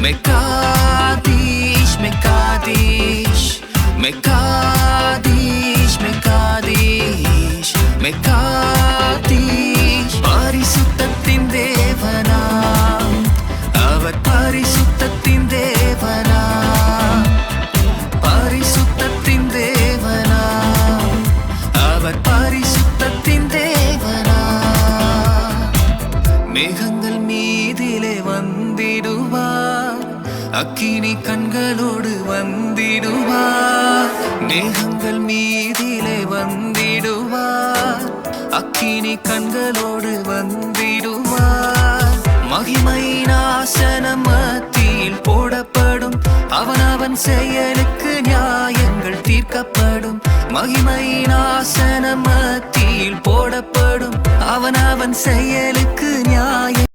Mekadish, Mekadish, Mekadish, Mekadish, Mekadish. பரிசுத்தத்தின் தேவனா, அவர் பரிசுத்தத்தின் தேவனா, பரிசுத்தத்தின் தேவனா, அவர் பரிசுத்தத்தின் தேவனா. மேகங்கள் மீதிலே வந்திடுவார், அக்கினி கண்களோடு வந்திடுவார். மேகங்கள் மீதிலே வந்திடுவார், அக்கினி கண்களோடு வந்திடுவார். மகிமையின் ஆசனம் மத்தியில் போடப்படும், அவனவன் செயலுக்கு நியாயங்கள் தீர்க்கப்படும். மகிமையின் ஆசனம் மத்தியில் போடப்படும், அவனவன் செயலுக்கு நியாயம்